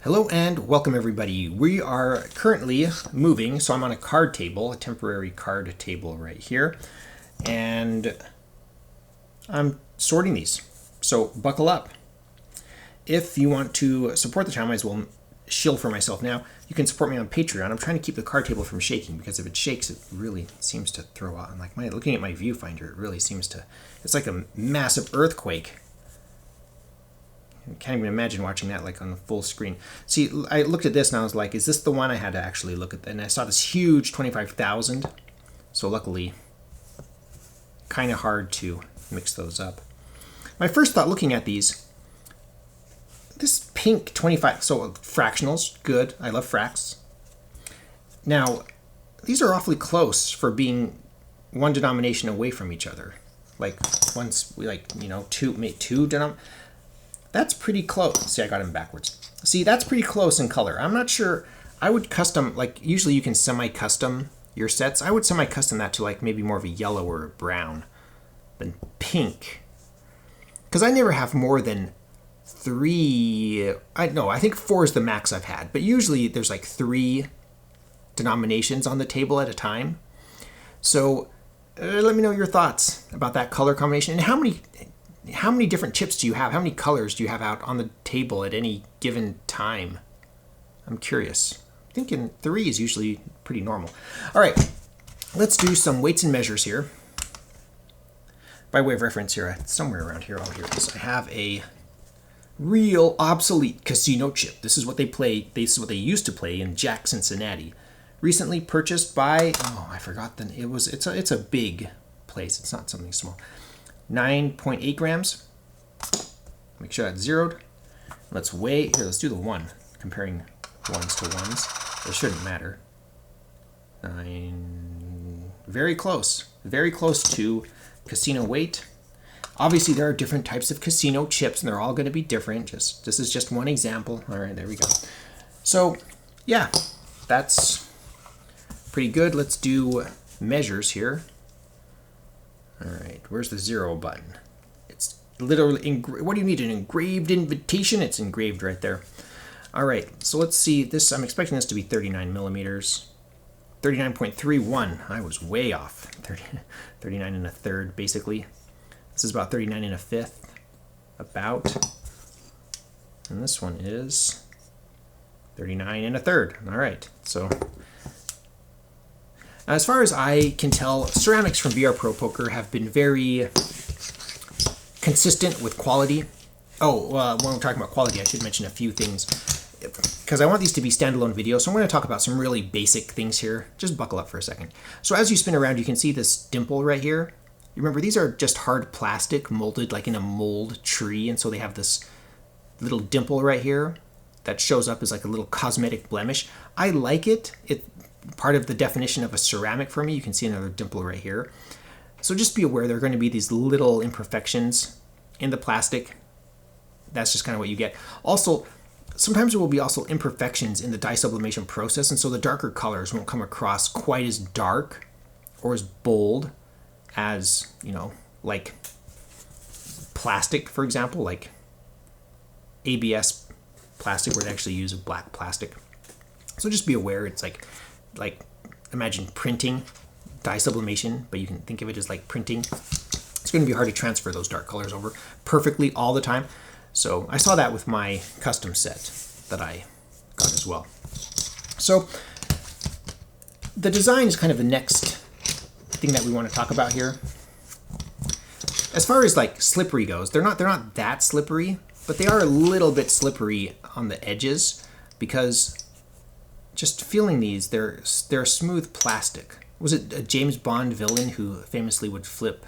Hello and welcome everybody. We are currently moving, so I'm on a card table, a temporary card table right here, and I'm sorting these. So buckle up. If you want to support the channel, I might as well shill for myself now. You can support me on Patreon. I'm trying to keep the card table from shaking because if it shakes, it really seems to throw out. Like looking at my viewfinder, it really seems to, it's like a massive earthquake. I can't even imagine watching that like on the full screen. See, I looked at this and I was like, is this the one? I had to actually look at that. And I saw this huge 25,000. So luckily, kind of hard to mix those up. My first thought looking at these, this pink 25, so fractionals, good. I love fracs. Now, these are awfully close for being one denomination away from each other. Like once we two denominations. That's pretty close. See, I got them backwards. See, that's pretty close in color. I'm not sure. I would custom, like usually you can semi-custom your sets. I would semi-custom that to like maybe more of a yellow or a brown than pink. Because I never have more than three. I think 4 is the max I've had. But usually there's like 3 denominations on the table at a time. So let me know your thoughts about that color combination and how many different chips do you have? How many colors do you have out on the table at any given time? I'm curious. I'm thinking 3 is usually pretty normal. All right, let's do some weights and measures here. By way of reference here, somewhere around here, oh, here it is. I have a real obsolete casino chip. This is what they play. This is what they used to play in Jack, Cincinnati. Recently purchased by, I forgot it's a big place. It's not something small. 9.8 grams. Make sure that's zeroed. Let's weigh. Here, let's do the 1. Comparing 1s to 1s. It shouldn't matter. 9. Very close. Very close to casino weight. Obviously, there are different types of casino chips, and they're all going to be different. This is just one example. All right, there we go. So, yeah, that's pretty good. Let's do measures here. All right, where's the 0 button? It's literally, what do you need, an engraved invitation? It's engraved right there. All right, so let's see this. I'm expecting this to be 39 millimeters. 39.31, I was way off. 39 and a third, basically. This is about 39 and a fifth, about. And this one is 39 and a third. All right, so as far as I can tell, ceramics from VR Pro Poker have been very consistent with quality. Oh, when we're talking about quality, I should mention a few things because I want these to be standalone videos. So I'm going to talk about some really basic things here. Just buckle up for a second. So as you spin around, you can see this dimple right here. You remember, these are just hard plastic molded like in a mold tree. And so they have this little dimple right here that shows up as like a little cosmetic blemish. I like it. Part of the definition of a ceramic for me. You can see another dimple right here. So just be aware there are going to be these little imperfections in the plastic. That's just kind of what you get. Also, sometimes there will be also imperfections in the dye sublimation process, and so the darker colors won't come across quite as dark or as bold as, like plastic, for example, like ABS plastic, where they actually use a black plastic. So just be aware, it's like imagine printing, dye sublimation, but you can think of it as like printing. It's going to be hard to transfer those dark colors over perfectly all the time. So I saw that with my custom set that I got as well. So the design is kind of the next thing that we want to talk about here. As far as like slippery goes, they're not that slippery, but they are a little bit slippery on the edges because just feeling these, they're smooth plastic. Was it a James Bond villain who famously would flip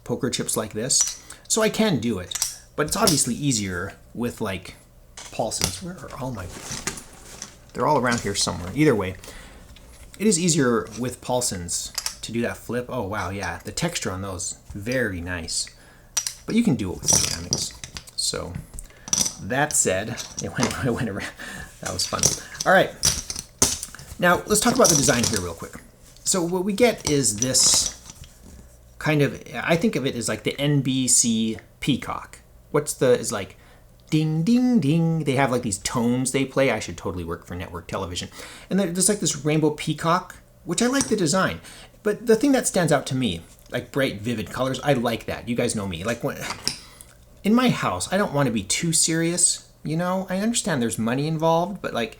poker chips like this? So I can do it, but it's obviously easier with like Paulsons. Where are all my? They're all around here somewhere. Either way, it is easier with Paulsons to do that flip. Oh wow, yeah, the texture on those, very nice. But you can do it with ceramics. So that said, it went around. That was fun. All right. Now, let's talk about the design here real quick. So what we get is this kind of, I think of it as like the NBC peacock. Is like ding, ding, ding. They have like these tones they play. I should totally work for network television. And there's like this rainbow peacock, which I like the design. But the thing that stands out to me, like bright, vivid colors, I like that. You guys know me. Like when in my house, I don't want to be too serious. You know, I understand there's money involved, but like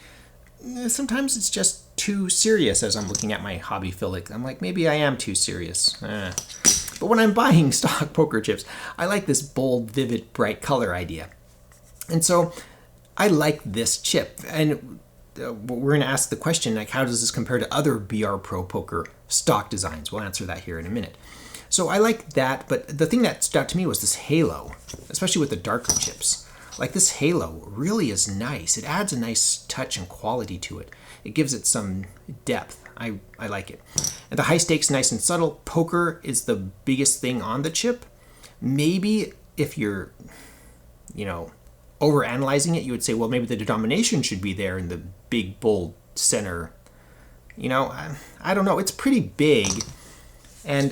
sometimes it's just too serious as I'm looking at my hobby Philic. I'm like, maybe I am too serious. But when I'm buying stock poker chips, I like this bold, vivid, bright color idea. And so I like this chip. And we're going to ask the question, like, how does this compare to other BR Pro Poker stock designs? We'll answer that here in a minute. So I like that, but the thing that stood out to me was this halo, especially with the darker chips. Like this halo really is nice. It adds a nice touch and quality to it. It gives it some depth. I like it. And the high stakes, nice and subtle. Poker is the biggest thing on the chip. Maybe if you're, over analyzing it, you would say, well, maybe the denomination should be there in the big, bold center. I don't know. It's pretty big. And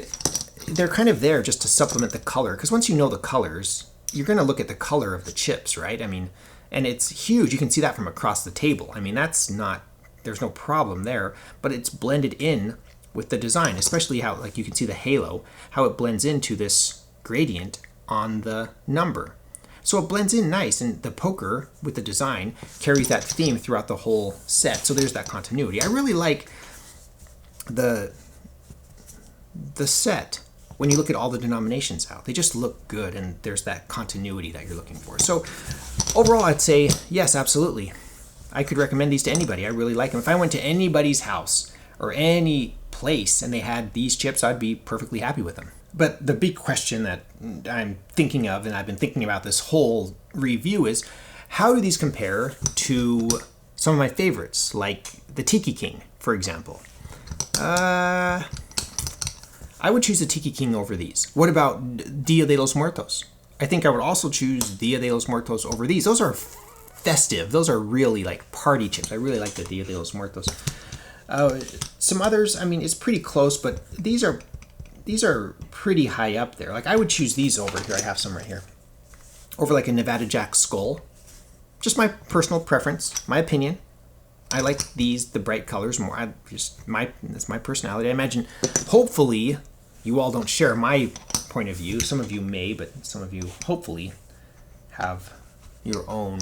they're kind of there just to supplement the color. Because once you know the colors, you're going to look at the color of the chips, right? I mean, and it's huge. You can see that from across the table. I mean, there's no problem there, but it's blended in with the design, especially how, like, you can see the halo, how it blends into this gradient on the number. So it blends in nice, and the poker with the design carries that theme throughout the whole set. So there's that continuity. I really like the set. When you look at all the denominations out, they just look good, and there's that continuity that you're looking for. So overall, I'd say yes, absolutely. I could recommend these to anybody. I really like them. If I went to anybody's house or any place and they had these chips, I'd be perfectly happy with them. But the big question that I'm thinking of, and I've been thinking about this whole review, is how do these compare to some of my favorites, like the Tiki King, for example? I would choose the Tiki King over these. What about Dia de los Muertos? I think I would also choose Dia de los Muertos over these. Those are festive. Those are really like party chips. I really like the Dia de los Muertos. Some others, I mean, it's pretty close, but these are pretty high up there. Like, I would choose these over here. I have some right here. Over like a Nevada Jack Skull. Just my personal preference, my opinion. I like these, the bright colors more. That's my personality. I imagine, hopefully, you all don't share my point of view. Some of you may, but some of you hopefully have your own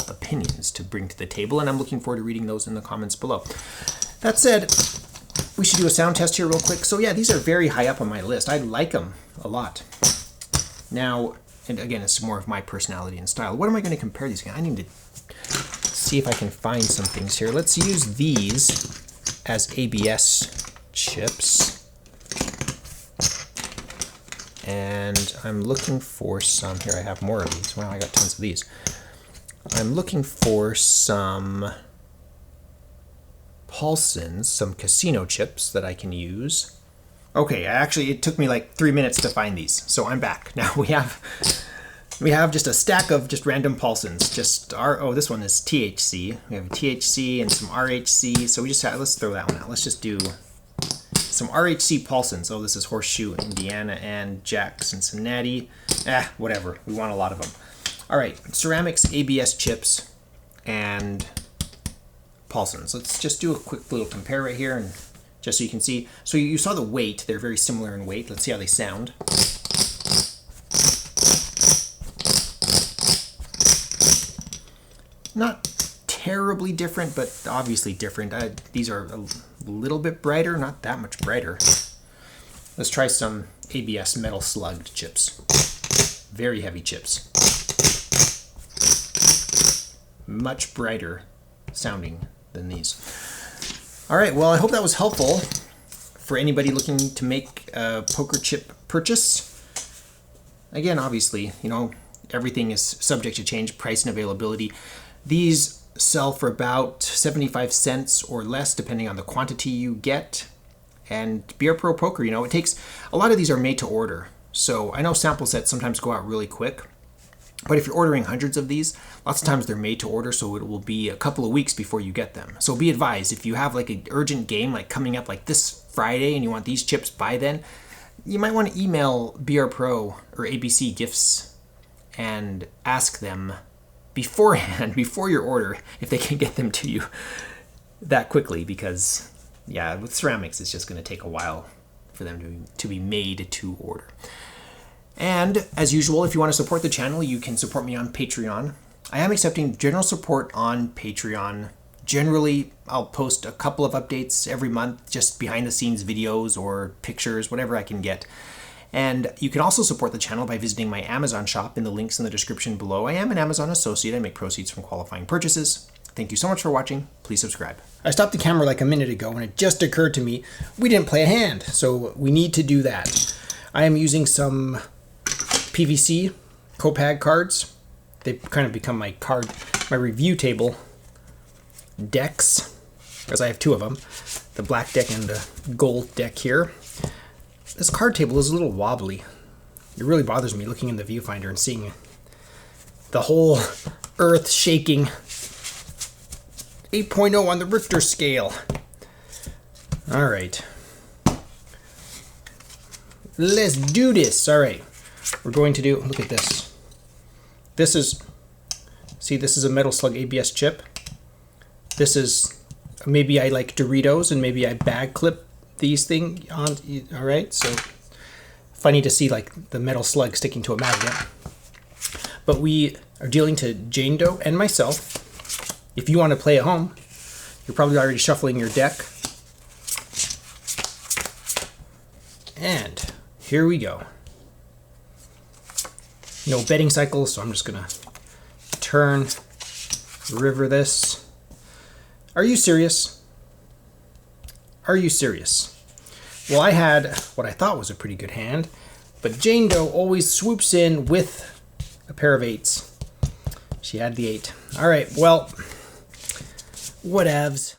opinions to bring to the table, and I'm looking forward to reading those in the comments below. That said, we should do a sound test here real quick. So yeah, these are very high up on my list. I like them a lot. Now, and again, it's more of my personality and style. What am I going to compare these against? I need to see if I can find some things here. Let's use these as ABS chips. And I'm looking for some, here I have more of these. Wow, I got tons of these. I'm looking for some Paulsons, some casino chips that I can use. Okay, actually it took me like 3 minutes to find these, so I'm back. Now we have just a stack of just random Paulsons. This one is THC. We have THC and some RHC. So let's throw that one out. Let's just do some RHC Paulsons. Oh, this is Horseshoe, Indiana, and Jack, Cincinnati. Whatever. We want a lot of them. All right, ceramics, ABS chips, and Paulsons. Let's just do a quick little compare right here, and just so you can see. So you saw the weight. They're very similar in weight. Let's see how they sound. Not terribly different, but obviously different. These are a little bit brighter, not that much brighter. Let's try some ABS metal slugged chips. Very heavy chips. Much brighter sounding than these. All right, well, I hope that was helpful for anybody looking to make a poker chip purchase. Again, obviously, everything is subject to change, price and availability. These sell for about 75 cents or less, depending on the quantity you get. And BR Pro Poker, it takes, a lot of these are made to order. So I know sample sets sometimes go out really quick. But if you're ordering hundreds of these, lots of times they're made to order, so it will be a couple of weeks before you get them. So be advised, if you have like an urgent game like coming up like this Friday and you want these chips by then, you might want to email BR Pro or ABC Gifts and ask them beforehand, before your order, if they can get them to you that quickly, because yeah, with ceramics, it's just going to take a while for them to be made to order. And as usual, if you want to support the channel, you can support me on Patreon. I am accepting general support on Patreon. Generally, I'll post a couple of updates every month, just behind the scenes videos or pictures, whatever I can get. And you can also support the channel by visiting my Amazon shop in the links in the description below. I am an Amazon associate. I make proceeds from qualifying purchases. Thank you so much for watching. Please subscribe. I stopped the camera like a minute ago and it just occurred to me we didn't play a hand, so we need to do that. I am using some PVC Copag cards. They've kind of become my review table decks, because I have two of them, the black deck and the gold deck here. This card table is a little wobbly. It really bothers me looking in the viewfinder and seeing the whole earth shaking. 8.0 on the Richter scale. All right. Let's do this. All right. We're going to do, look at this. This is a Metal Slug ABS chip. This is, maybe I like Doritos and maybe I bag clip these things on. All right. So funny to see like the Metal Slug sticking to a magnet. But we are dealing to Jane Doe and myself. If you want to play at home, you're probably already shuffling your deck. And here we go. No betting cycles, so I'm just gonna turn, river this. Are you serious? Are you serious? Well, I had what I thought was a pretty good hand, but Jane Doe always swoops in with a pair of 8s. She had the 8. All right, well, whatevs.